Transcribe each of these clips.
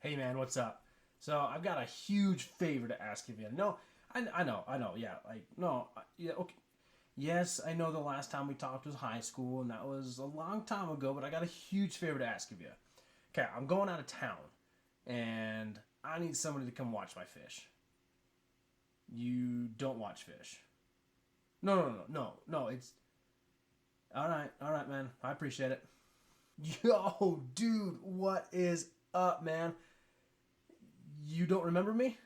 Hey man, what's up? So I've got a huge favor to ask of you. No, I know, yeah, no, yeah, okay, yes, I know the last time we talked was high school, and that was a long time ago. But I got a huge favor to ask of you. Okay, I'm going out of town, and I need somebody to come watch my fish. You don't watch fish? No. It's all right, man. I appreciate it. Yo, dude, what is up, man? You don't remember me?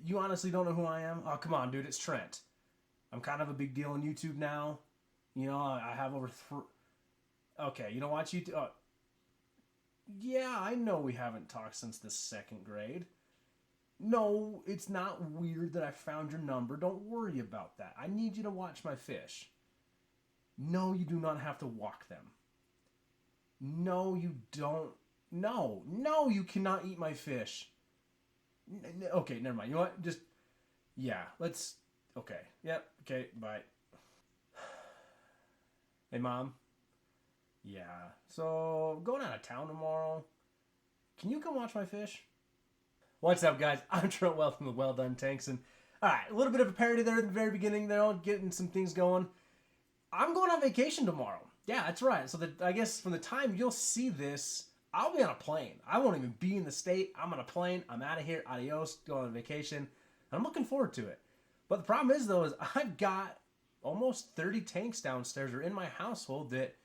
You honestly don't know who I am? Oh, come on, dude. It's Trent. I'm kind of a big deal on YouTube now. I have over Okay, you don't watch YouTube? Yeah, I know we haven't talked since the second grade. No, it's not weird that I found your number. Don't worry about that. I need you to watch my fish. No, you do not have to walk them. No, you don't. No, you cannot eat my fish. Okay, never mind. You know what? Just yeah. Let's. Okay. Yep. Okay. Bye. Hey, mom. Yeah. So I'm going out of town tomorrow. Can you come watch my fish? What's up, guys? I'm Trent Well from the Well-Don Tanks, and all right, a little bit of a parody there at the very beginning. They're all getting some things going. I'm going on vacation tomorrow. Yeah, that's right. So I guess from the time you'll see this, I'll be on a plane. I won't even be in the state. I'm on a plane. I'm out of here. Adios. Going on vacation. And I'm looking forward to it. But the problem is, though, is I've got almost 30 tanks downstairs or in my household that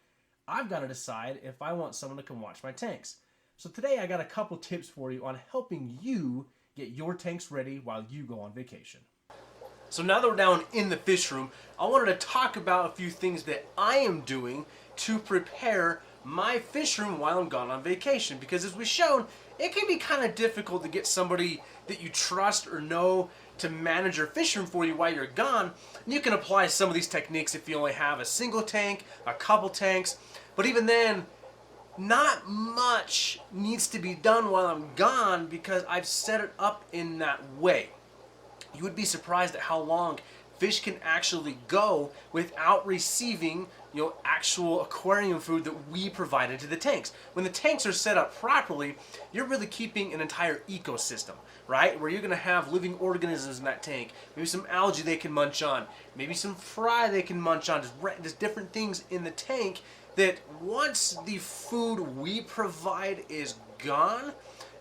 I've got to decide if I want someone to come watch my tanks. So today I got a couple tips for you on helping you get your tanks ready while you go on vacation. So now that we're down in the fish room, I wanted to talk about a few things that I am doing to prepare my fish room while I'm gone on vacation. Because as we've shown, it can be kind of difficult to get somebody that you trust or know to manage your fish room for you while you're gone. And you can apply some of these techniques if you only have a single tank, a couple tanks, but even then, not much needs to be done while I'm gone because I've set it up in that way. You would be surprised at how long fish can actually go without receiving, actual aquarium food that we provide into the tanks. When the tanks are set up properly, you're really keeping an entire ecosystem, right? Where you're going to have living organisms in that tank, maybe some algae they can munch on, maybe some fry they can munch on, just different things in the tank that once the food we provide is gone,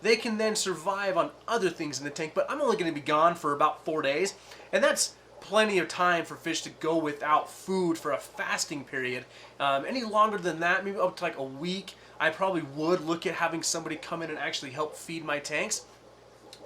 they can then survive on other things in the tank. But I'm only going to be gone for about 4 days, and that's plenty of time for fish to go without food for a fasting period. Any longer than that, maybe up to like a week, I probably would look at having somebody come in and actually help feed my tanks.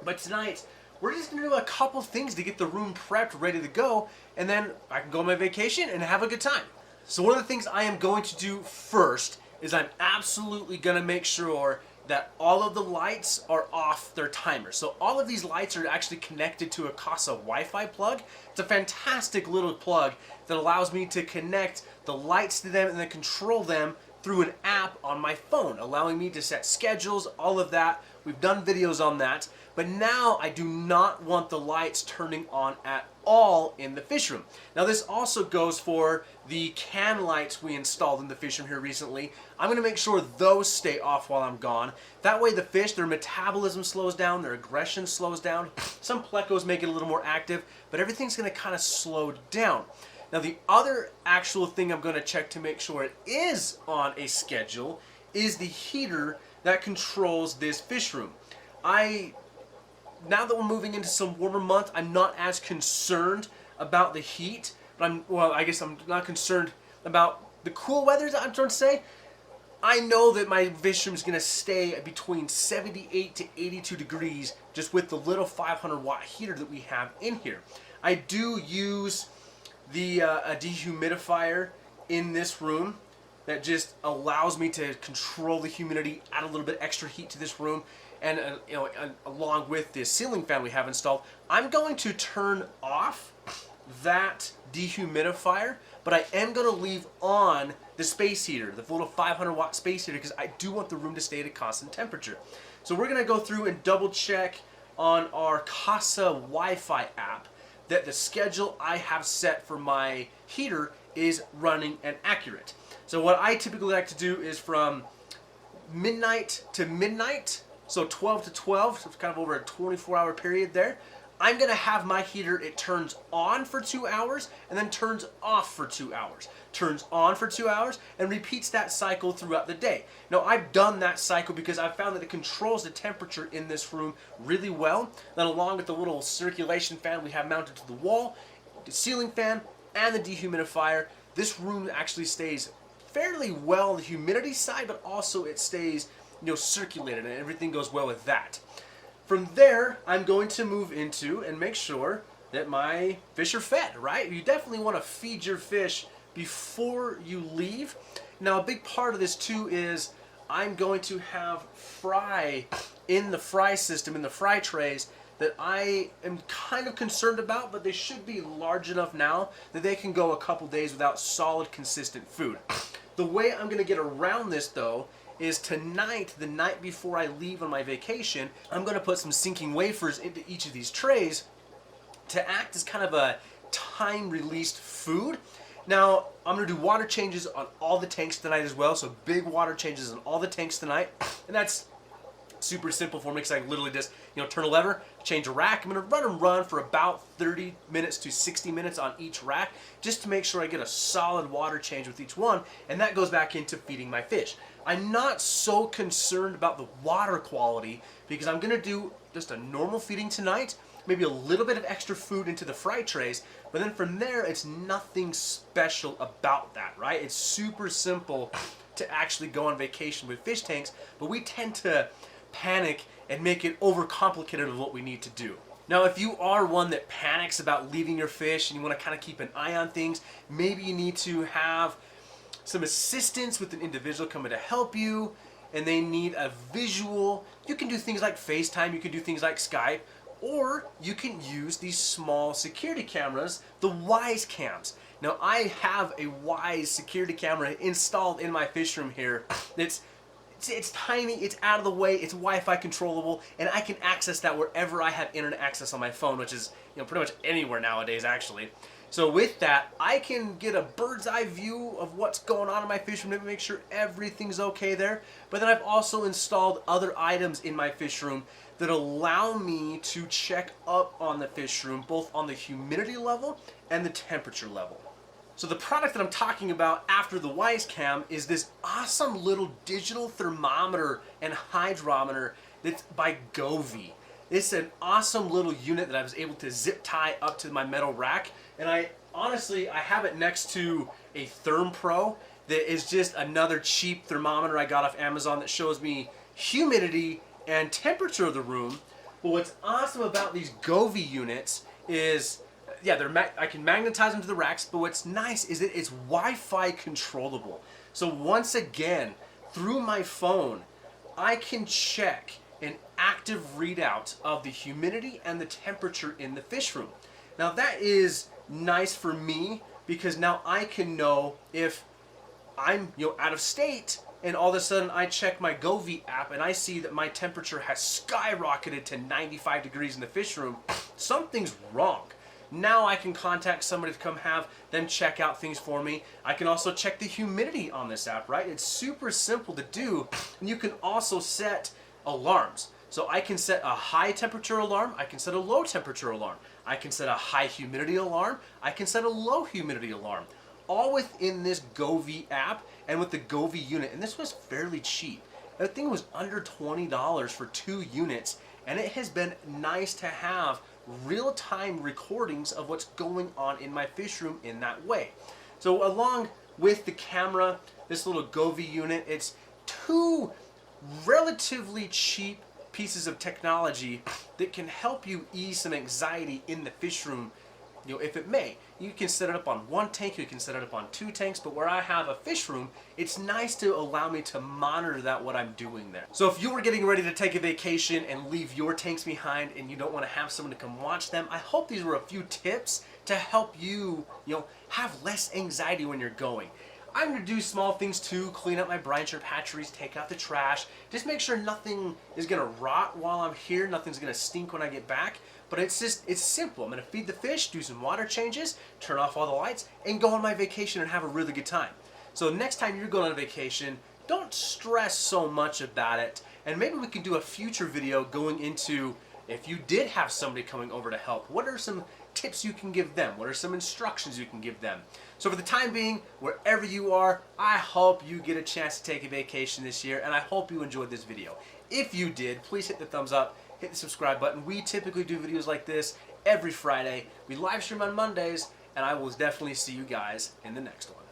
But tonight, we're just going to do a couple things to get the room prepped, ready to go, and then I can go on my vacation and have a good time. So one of the things I am going to do first is I'm absolutely going to make sure that all of the lights are off their timer. So all of these lights are actually connected to a Casa Wi-Fi plug. It's a fantastic little plug that allows me to connect the lights to them and then control them through an app on my phone, allowing me to set schedules, all of that. We've done videos on that, but now I do not want the lights turning on at all in the fish room. Now this also goes for the can lights we installed in the fish room here recently. I'm going to make sure those stay off while I'm gone. That way the fish, their metabolism slows down, their aggression slows down. Some plecos make it a little more active, but everything's going to kind of slow down. Now the other actual thing I'm going to check to make sure it is on a schedule is the heater that controls this fish room. Now that we're moving into some warmer months, I'm not as concerned about the heat, but I guess I'm not concerned about the cool weather, I'm trying to say. I know that my fish room is going to stay between 78 to 82 degrees just with the little 500 watt heater that we have in here. I do use a dehumidifier in this room that just allows me to control the humidity, add a little bit extra heat to this room, and along with the ceiling fan we have installed. I'm going to turn off that dehumidifier, but I am going to leave on the space heater, the little 500 watt space heater, because I do want the room to stay at a constant temperature. So we're going to go through and double check on our Casa Wi-Fi app that the schedule I have set for my heater is running and accurate. So what I typically like to do is from midnight to midnight, so 12 to 12, so it's kind of over a 24-hour period there. I'm going to have my heater, it turns on for 2 hours and then turns off for 2 hours. Turns on for 2 hours and repeats that cycle throughout the day. Now, I've done that cycle because I've found that it controls the temperature in this room really well. Then along with the little circulation fan we have mounted to the wall, the ceiling fan, and the dehumidifier, this room actually stays fairly well on the humidity side, but also it stays, circulated, and everything goes well with that. From there, I'm going to move into and make sure that my fish are fed, right? You definitely want to feed your fish before you leave. Now, a big part of this too is I'm going to have fry in the fry system, in the fry trays, that I am kind of concerned about, but they should be large enough now that they can go a couple days without solid, consistent food. The way I'm going to get around this, though, is tonight, the night before I leave on my vacation, I'm going to put some sinking wafers into each of these trays to act as kind of a time-released food. Now, I'm going to do water changes on all the tanks tonight as well, so big water changes on all the tanks tonight, and that's super simple for me because I can literally just, turn a lever, change a rack. I'm going to run for about 30 minutes to 60 minutes on each rack just to make sure I get a solid water change with each one, and that goes back into feeding my fish. I'm not so concerned about the water quality because I'm going to do just a normal feeding tonight, maybe a little bit of extra food into the fry trays, but then from there, it's nothing special about that, right? It's super simple to actually go on vacation with fish tanks, but we tend to panic and make it overcomplicated of what we need to do. Now, if you are one that panics about leaving your fish and you want to kind of keep an eye on things, maybe you need to have some assistance with an individual coming to help you, and they need a visual. You can do things like FaceTime, you can do things like Skype, or you can use these small security cameras, the Wise cams. Now, I have a Wise security camera installed in my fish room here. It's tiny, it's out of the way, it's Wi-Fi controllable, and I can access that wherever I have internet access on my phone, which is pretty much anywhere nowadays, actually. So with that, I can get a bird's eye view of what's going on in my fish room to make sure everything's okay there. But then I've also installed other items in my fish room that allow me to check up on the fish room, both on the humidity level and the temperature level. So the product that I'm talking about after the Wise Cam is this awesome little digital thermometer and hydrometer that's by Govee. It's an awesome little unit that I was able to zip tie up to my metal rack, and I have it next to a ThermPro that is just another cheap thermometer I got off Amazon that shows me humidity and temperature of the room. But what's awesome about these Govee units is, I can magnetize them to the racks, but what's nice is that it's Wi-Fi controllable. So once again, through my phone, I can check an active readout of the humidity and the temperature in the fish room. Now that is nice for me because now I can know if I'm out of state and all of a sudden I check my Govee app and I see that my temperature has skyrocketed to 95 degrees in the fish room, something's wrong. Now I can contact somebody to come have them check out things for me. I can also check the humidity on this app, right? It's super simple to do, and you can also set alarms. So I can set a high temperature alarm, I can set a low temperature alarm, I can set a high humidity alarm, I can set a low humidity alarm. All within this Govee app and with the Govee unit, and this was fairly cheap. That thing was under $20 for 2 units, and it has been nice to have real-time recordings of what's going on in my fish room in that way. So along with the camera, this little Govee unit, it's 2 relatively cheap pieces of technology that can help you ease some anxiety in the fish room, if it may. You can set it up on 1 tank, you can set it up on 2 tanks, but where I have a fish room, it's nice to allow me to monitor what I'm doing there. So if you were getting ready to take a vacation and leave your tanks behind and you don't want to have someone to come watch them, I hope these were a few tips to help you, have less anxiety when you're going. I'm going to do small things too, clean up my brine shrimp hatcheries, take out the trash, just make sure nothing is going to rot while I'm here, nothing's going to stink when I get back. But it's simple. I'm going to feed the fish, do some water changes, turn off all the lights, and go on my vacation and have a really good time. So next time you're going on a vacation, don't stress so much about it. And maybe we can do a future video going into, if you did have somebody coming over to help, what are some tips you can give them? What are some instructions you can give them? So for the time being, wherever you are, I hope you get a chance to take a vacation this year, and I hope you enjoyed this video. If you did, please hit the thumbs up, hit the subscribe button. We typically do videos like this every Friday. We live stream on Mondays, and I will definitely see you guys in the next one.